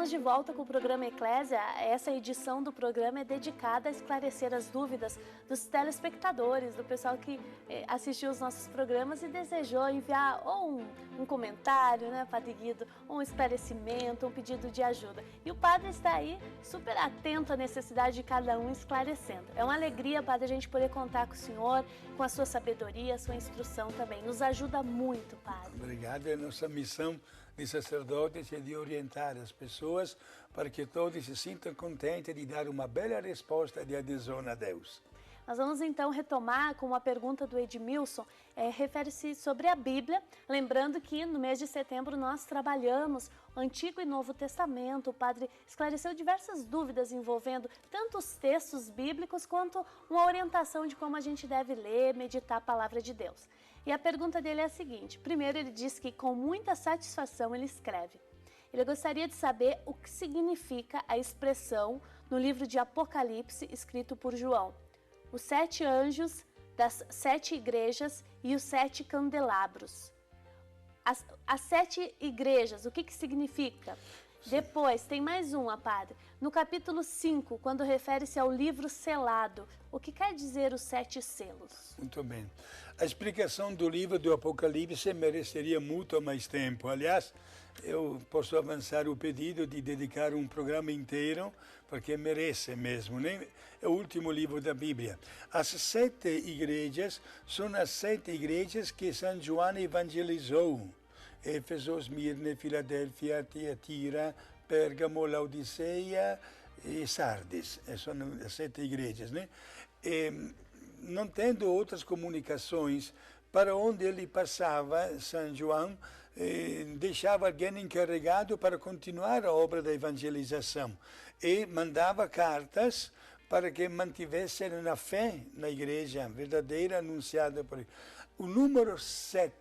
Estamos de volta com o programa Eclésia. Essa edição do programa é dedicada a esclarecer as dúvidas dos telespectadores, do pessoal que assistiu os nossos programas e desejou enviar ou um comentário, né, Padre Guido, um esclarecimento, um pedido de ajuda. E o Padre está aí super atento à necessidade de cada um, esclarecendo. É uma alegria, Padre, a gente poder contar com o Senhor, com a sua sabedoria, a sua instrução também. Nos ajuda muito, Padre. Obrigado. É a nossa missão de sacerdotes é de orientar as pessoas para que todos se sintam contentes de dar uma bela resposta de adesão a Deus. Nós vamos então retomar com uma pergunta do Edmilson, refere-se sobre a Bíblia, lembrando que no mês de setembro nós trabalhamos o Antigo e Novo Testamento. O Padre esclareceu diversas dúvidas envolvendo tanto os textos bíblicos quanto uma orientação de como a gente deve ler, meditar a Palavra de Deus. E a pergunta dele é a seguinte: primeiro, ele diz que com muita satisfação ele escreve. Ele gostaria de saber o que significa a expressão no livro de Apocalipse, escrito por João: os 7 anjos das 7 igrejas e os 7 candelabros. As 7 igrejas, o que significa? Sim. Depois, tem mais uma, Padre. No capítulo 5, quando refere-se ao livro selado, o que quer dizer os 7 selos? Muito bem. A explicação do livro do Apocalipse mereceria muito mais tempo. Aliás, eu posso avançar o pedido de dedicar um programa inteiro, porque merece mesmo, né? É o último livro da Bíblia. As 7 igrejas são as 7 igrejas que São João evangelizou. Éfeso, Esmirna, Filadélfia, Tiatira, Pérgamo, Laodiceia e Sardes. São as 7 igrejas, né? E, não tendo outras comunicações, para onde ele passava, São João deixava alguém encarregado para continuar a obra da evangelização e mandava cartas para que mantivessem na fé na igreja verdadeira anunciada por ele. O número 7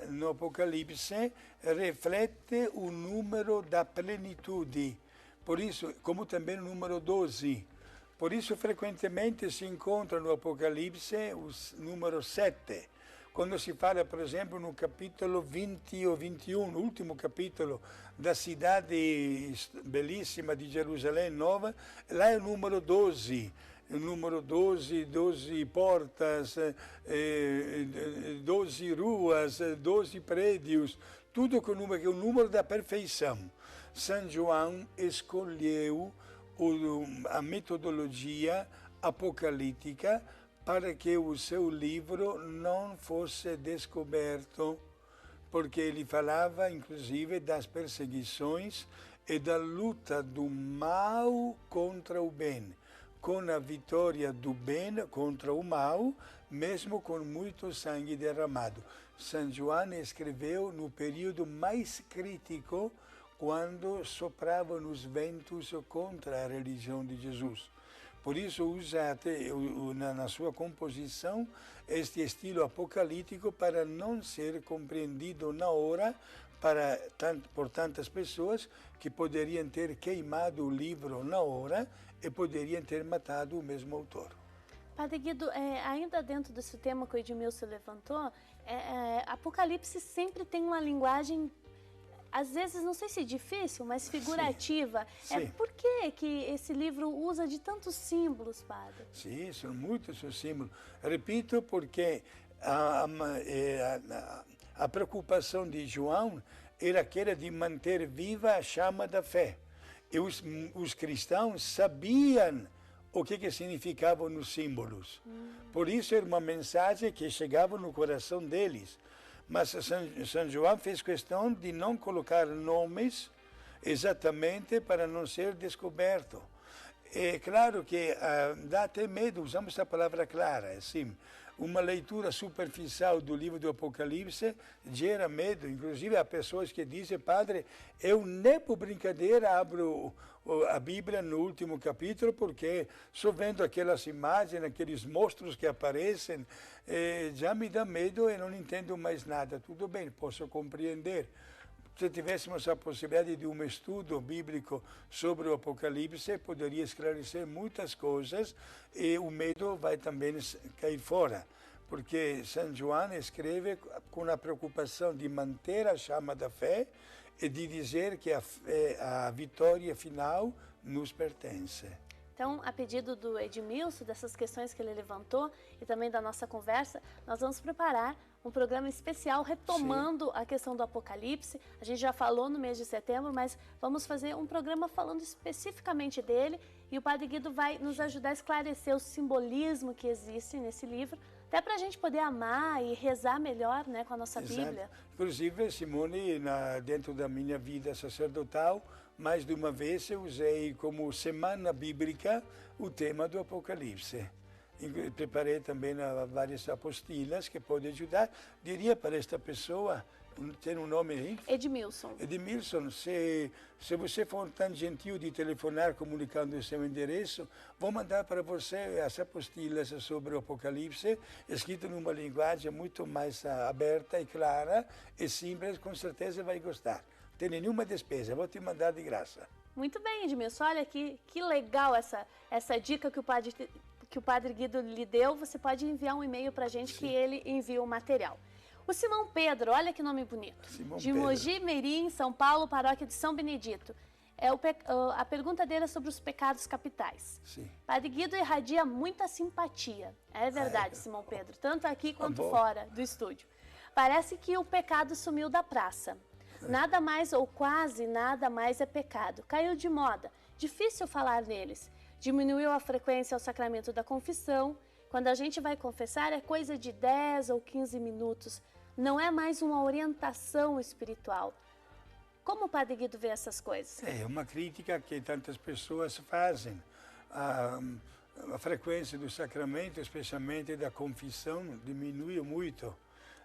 no Apocalipse reflete o número da plenitude, por isso, como também o número 12. Por isso, frequentemente se encontra no Apocalipse o número 7. Quando se fala, por exemplo, no capítulo 20 ou 21, no último capítulo da cidade belíssima de Jerusalém Nova, lá é o número 12. O número 12, 12 portas, 12 ruas, 12 prédios, tudo com o número, que é o número da perfeição. São João escolheu a metodologia apocalíptica para que o seu livro não fosse descoberto, porque ele falava, inclusive, das perseguições e da luta do mal contra o bem, com a vitória do bem contra o mal, mesmo com muito sangue derramado. São João escreveu no período mais crítico, quando sopravam os ventos contra a religião de Jesus. Por isso usa até na sua composição este estilo apocalíptico para não ser compreendido na hora por tantas pessoas que poderiam ter queimado o livro na hora e poderiam ter matado o mesmo autor. Padre Guido, ainda dentro desse tema que o Edmilson levantou, Apocalipse sempre tem uma linguagem, às vezes, não sei se difícil, mas figurativa. Sim. Por que esse livro usa de tantos símbolos, Padre? Sim, são muitos os símbolos. Repito, porque a preocupação de João era aquela de manter viva a chama da fé. E os cristãos sabiam o que significavam os símbolos. Por isso era uma mensagem que chegava no coração deles. Mas São João fez questão de não colocar nomes exatamente para não ser descoberto. É claro que dá até medo, usamos a palavra clara, assim, uma leitura superficial do livro do Apocalipse gera medo. Inclusive há pessoas que dizem: Padre, eu nem por brincadeira abro a Bíblia no último capítulo, porque só vendo aquelas imagens, aqueles monstros que aparecem, já me dá medo e não entendo mais nada. Tudo bem, posso compreender. Se tivéssemos a possibilidade de um estudo bíblico sobre o Apocalipse, poderia esclarecer muitas coisas e o medo vai também cair fora. Porque São João escreve com a preocupação de manter a chama da fé e de dizer que a vitória final nos pertence. Então, a pedido do Edmilson, dessas questões que ele levantou e também da nossa conversa, nós vamos preparar um programa especial retomando a questão do Apocalipse. A gente já falou no mês de setembro, mas vamos fazer um programa falando especificamente dele e o Padre Guido vai nos ajudar a esclarecer o simbolismo que existe nesse livro, até para a gente poder amar e rezar melhor, né, com a nossa Bíblia. Inclusive, Simone, dentro da minha vida sacerdotal, mais de uma vez eu usei como semana bíblica o tema do Apocalipse. Preparei também várias apostilas que podem ajudar. Diria para esta pessoa, tem um nome aí? Edmilson. Edmilson, se você for tão gentil de telefonar comunicando o seu endereço, vou mandar para você as apostilas sobre o Apocalipse, escritas numa linguagem muito mais aberta e clara e simples, com certeza vai gostar. Não tem nenhuma despesa, vou te mandar de graça. Muito bem, Edmilson. Olha que legal essa dica que o Padre Guido lhe deu. Você pode enviar um e-mail para a gente que ele envia o material. O Simão Pedro, olha que nome bonito. Simão de Mogi Mirim, São Paulo, paróquia de São Benedito. A pergunta dele é sobre os pecados capitais. Sim. Padre Guido irradia muita simpatia. É verdade, Simão Pedro, tanto aqui quanto fora do estúdio. Parece que o pecado sumiu da praça. Nada mais ou quase nada mais é pecado. Caiu de moda. Difícil falar neles. Diminuiu a frequência ao sacramento da confissão. Quando a gente vai confessar é coisa de 10 ou 15 minutos. Não é mais uma orientação espiritual. Como o Padre Guido vê essas coisas? É uma crítica que tantas pessoas fazem. A frequência do sacramento, especialmente da confissão, diminuiu muito.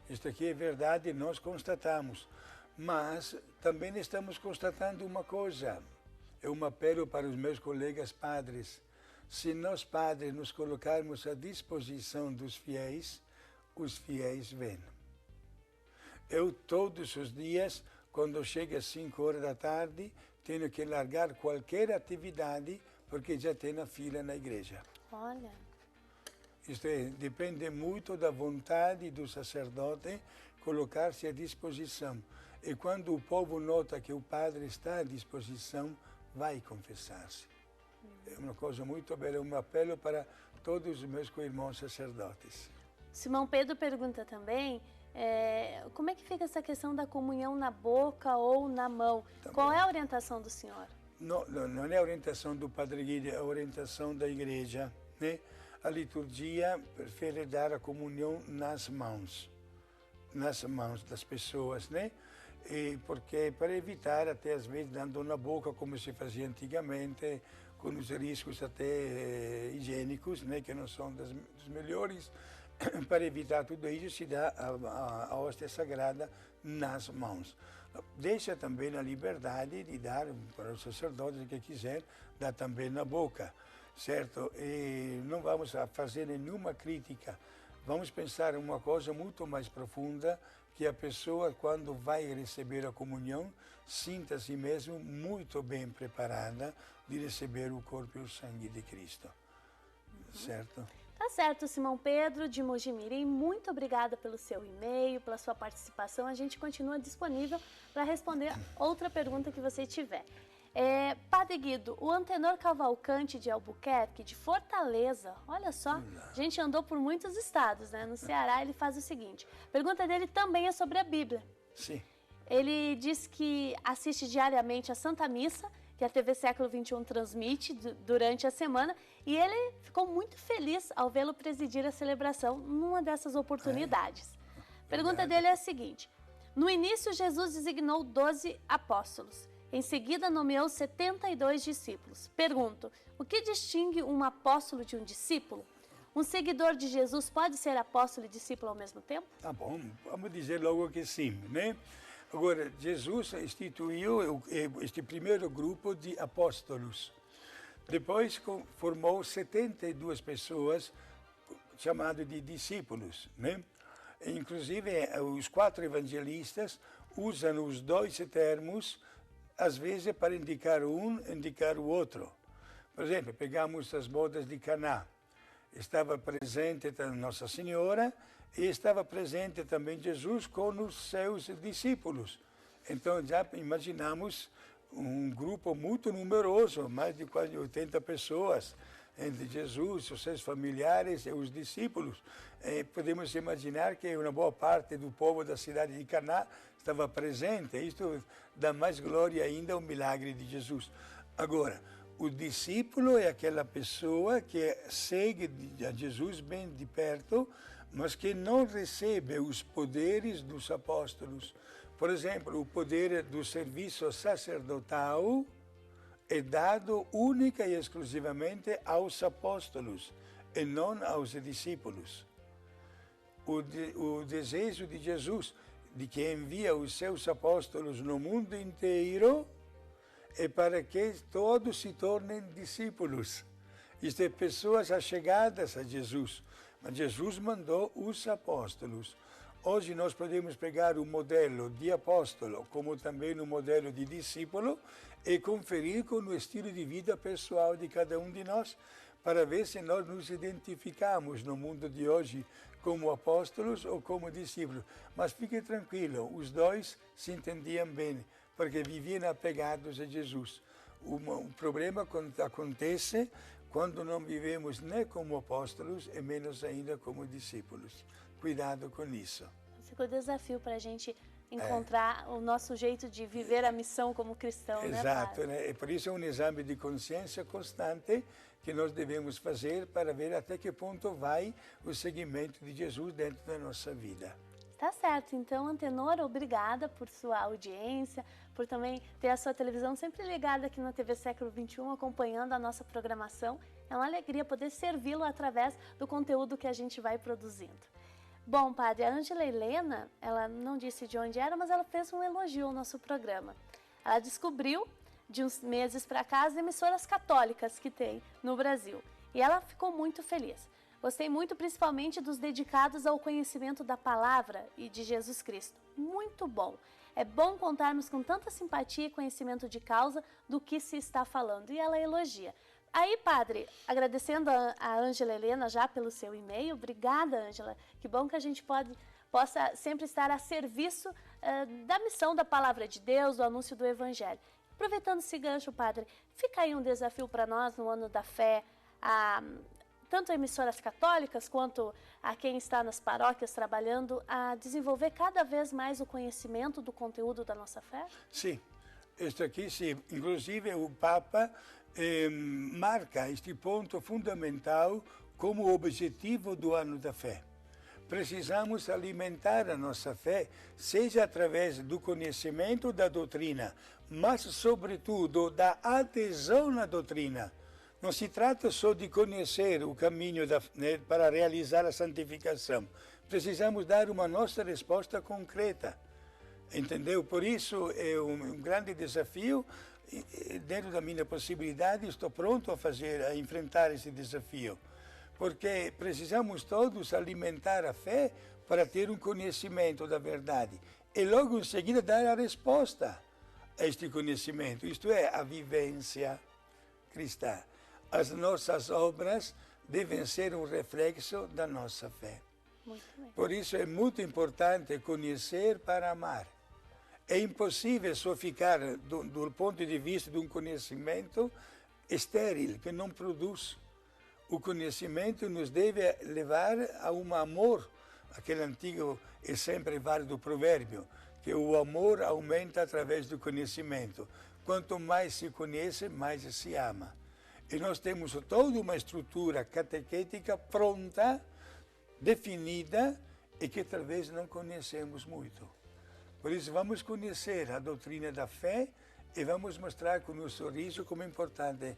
Isto aqui é verdade, nós constatamos. Mas também estamos constatando uma coisa. É um apelo para os meus colegas padres. Se nós, padres, nos colocarmos à disposição dos fiéis, os fiéis vêm. Eu, todos os dias, quando chega às 5 horas da tarde, tenho que largar qualquer atividade, porque já tem a fila na igreja. Olha. Isto é, depende muito da vontade do sacerdote colocar-se à disposição. E quando o povo nota que o padre está à disposição, vai confessar-se. É uma coisa muito bela, um apelo para todos os meus co-irmãos sacerdotes. Simão Pedro pergunta também, como é que fica essa questão da comunhão na boca ou na mão? Também. Qual é a orientação do senhor? Não é a orientação do Padre Guido, é a orientação da igreja, né? A liturgia prefere dar a comunhão nas mãos das pessoas, né? E porque para evitar até às vezes dando na boca como se fazia antigamente, com os riscos até higiênicos, né, que não são dos melhores, para evitar tudo isso se dá a hóstia sagrada nas mãos. Deixa também a liberdade de dar para os sacerdotes que quiser, dar também na boca, certo? E não vamos fazer nenhuma crítica, vamos pensar em uma coisa muito mais profunda, que a pessoa, quando vai receber a comunhão, sinta a si mesmo muito bem preparada de receber o corpo e o sangue de Cristo. Certo? Tá certo, Simão Pedro, de Mogi Mirim, muito obrigada pelo seu e-mail, pela sua participação. A gente continua disponível para responder outra pergunta que você tiver. Padre Guido, o Antenor Cavalcante de Albuquerque, de Fortaleza, olha só, a gente andou por muitos estados, né? No Ceará ele faz o seguinte, a pergunta dele também é sobre a Bíblia. Sim. Ele diz que assiste diariamente a Santa Missa, que a TV Século XXI transmite durante a semana, e ele ficou muito feliz ao vê-lo presidir a celebração numa dessas oportunidades. A pergunta dele é a seguinte, no início Jesus designou 12 apóstolos, em seguida nomeou 72 discípulos. Pergunto, o que distingue um apóstolo de um discípulo? Um seguidor de Jesus pode ser apóstolo e discípulo ao mesmo tempo? Tá bom, vamos dizer logo que sim, né? Agora, Jesus instituiu este primeiro grupo de apóstolos. Depois formou 72 pessoas, chamadas de discípulos, né? Inclusive, os 4 evangelistas usam os 2 termos às vezes para indicar um, indicar o outro. Por exemplo, pegamos as bodas de Caná. Estava presente Nossa Senhora e estava presente também Jesus com os seus discípulos. Então já imaginamos um grupo muito numeroso, mais de quase 80 pessoas, entre Jesus, os seus familiares e os discípulos. Podemos imaginar que uma boa parte do povo da cidade de Caná estava presente. Isto dá mais glória ainda ao milagre de Jesus. Agora, o discípulo é aquela pessoa que segue a Jesus bem de perto, mas que não recebe os poderes dos apóstolos. Por exemplo, o poder do serviço sacerdotal é dado única e exclusivamente aos apóstolos e não aos discípulos. O desejo de Jesus, de que envia os seus apóstolos no mundo inteiro, é para que todos se tornem discípulos. Isto é, pessoas achegadas a Jesus. Mas Jesus mandou os apóstolos. Hoje nós podemos pegar o modelo de apóstolo, como também o modelo de discípulo, e conferir com o estilo de vida pessoal de cada um de nós, para ver se nós nos identificamos no mundo de hoje como apóstolos ou como discípulos. Mas fique tranquilo, os dois se entendiam bem, porque viviam apegados a Jesus. O problema acontece quando não vivemos nem como apóstolos e menos ainda como discípulos. Cuidado com isso. Ficou um desafio para a gente encontrar o nosso jeito de viver a missão como cristão, né, Exato, Padre? né? E por isso é um exame de consciência constante que nós devemos fazer para ver até que ponto vai o seguimento de Jesus dentro da nossa vida. Tá certo. Então, Antenor, obrigada por sua audiência, por também ter a sua televisão sempre ligada aqui na TV Século XXI, acompanhando a nossa programação. É uma alegria poder servi-lo através do conteúdo que a gente vai produzindo. Bom, Padre, a Ângela Helena, ela não disse de onde era, mas ela fez um elogio ao nosso programa. Ela descobriu, de uns meses para cá, as emissoras católicas que tem no Brasil. E ela ficou muito feliz. Gostei muito, principalmente, dos dedicados ao conhecimento da palavra e de Jesus Cristo. Muito bom. É bom contarmos com tanta simpatia e conhecimento de causa do que se está falando. E ela elogia. Aí, Padre, agradecendo a Ângela Helena já pelo seu e-mail, obrigada, Ângela. Que bom que a gente possa sempre estar a serviço da missão da Palavra de Deus, do anúncio do Evangelho. Aproveitando esse gancho, Padre, fica aí um desafio para nós no Ano da Fé, tanto a emissoras católicas quanto a quem está nas paróquias trabalhando, a desenvolver cada vez mais o conhecimento do conteúdo da nossa fé? Sim, isso aqui sim. Inclusive o Papa marca este ponto fundamental como objetivo do Ano da Fé. Precisamos alimentar a nossa fé, seja através do conhecimento da doutrina, mas, sobretudo, da adesão na doutrina. Não se trata só de conhecer o caminho para realizar a santificação. Precisamos dar uma nossa resposta concreta. Entendeu? Por isso é um grande desafio. Dentro da minha possibilidade, estou pronto a enfrentar esse desafio. Porque precisamos todos alimentar a fé para ter um conhecimento da verdade. E logo em seguida dar a resposta a este conhecimento, isto é, a vivência cristã. As nossas obras devem ser um reflexo da nossa fé. Por isso é muito importante conhecer para amar. É impossível só ficar do ponto de vista de um conhecimento estéril, que não produz. O conhecimento nos deve levar a um amor, aquele antigo e sempre válido provérbio, que o amor aumenta através do conhecimento. Quanto mais se conhece, mais se ama. E nós temos toda uma estrutura catequética pronta, definida, e que talvez não conhecemos muito. Por isso, vamos conhecer a doutrina da fé e vamos mostrar com um sorriso como é importante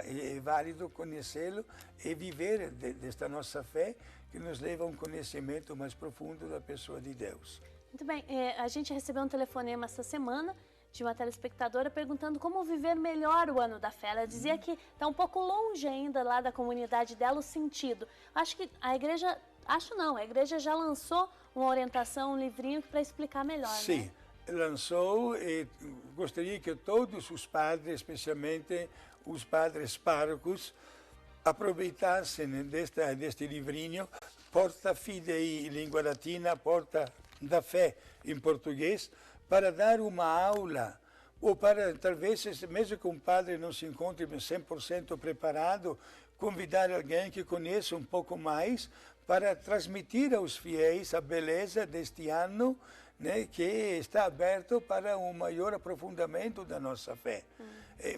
e válido conhecê-lo e viver desta nossa fé que nos leva a um conhecimento mais profundo da pessoa de Deus. Muito bem, a gente recebeu um telefonema essa semana de uma telespectadora perguntando como viver melhor o Ano da Fé. Ela dizia que está um pouco longe ainda lá da comunidade dela o sentido. Acho que a igreja... Acho não, a igreja já lançou uma orientação, um livrinho para explicar melhor, Sim, né? Lançou e gostaria que todos os padres, especialmente os padres párocos, aproveitassem deste livrinho, Porta Fidei em língua latina, Porta da Fé em português, para dar uma aula, ou para, talvez, mesmo que um padre não se encontre 100% preparado, convidar alguém que conheça um pouco mais para transmitir aos fiéis a beleza deste ano, né, que está aberto para um maior aprofundamento da nossa fé.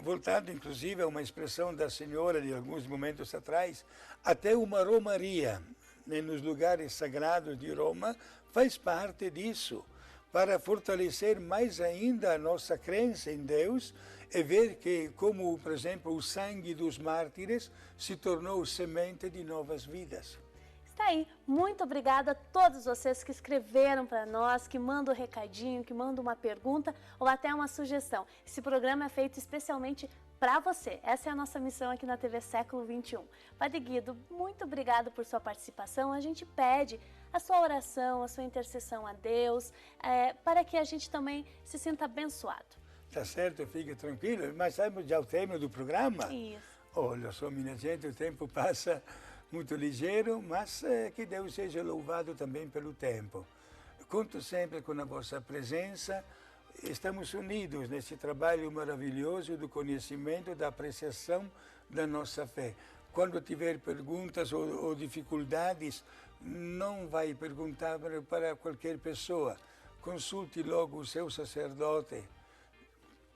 Voltando, inclusive, a uma expressão da senhora de alguns momentos atrás, até uma romaria, né, nos lugares sagrados de Roma faz parte disso, para fortalecer mais ainda a nossa crença em Deus e ver que, como, por exemplo, o sangue dos mártires se tornou semente de novas vidas. Está aí. Muito obrigada a todos vocês que escreveram para nós, que mandam um recadinho, que mandam uma pergunta ou até uma sugestão. Esse programa é feito especialmente para você. Essa é a nossa missão aqui na TV Século XXI. Padre Guido, muito obrigado por sua participação. A gente pede a sua oração, a sua intercessão a Deus, para que a gente também se sinta abençoado. Tá certo, fique tranquilo. Mas estamos já ao término do programa? Isso. Olha só, minha gente, o tempo passa muito ligeiro, mas que Deus seja louvado também pelo tempo. Conto sempre com a vossa presença. Estamos unidos nesse trabalho maravilhoso do conhecimento, da apreciação da nossa fé. Quando tiver perguntas ou dificuldades, não vai perguntar para qualquer pessoa. Consulte logo o seu sacerdote.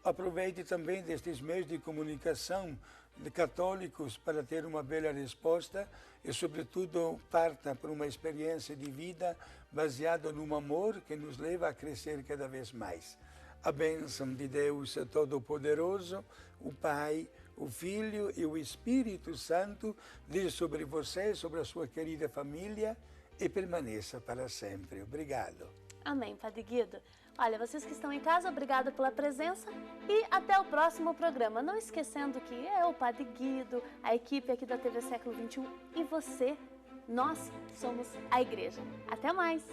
Aproveite também destes meios de comunicação de católicos para ter uma bela resposta e, sobretudo, parta por uma experiência de vida baseada no amor que nos leva a crescer cada vez mais. A bênção de Deus Todo-Poderoso, o Pai, o Filho e o Espírito Santo, desça sobre você, sobre a sua querida família e permaneça para sempre. Obrigado. Amém, Padre Guido. Olha, vocês que estão em casa, obrigado pela presença e até o próximo programa. Não esquecendo que é o Padre Guido, a equipe aqui da TV Século XXI e você, nós somos a Igreja. Até mais!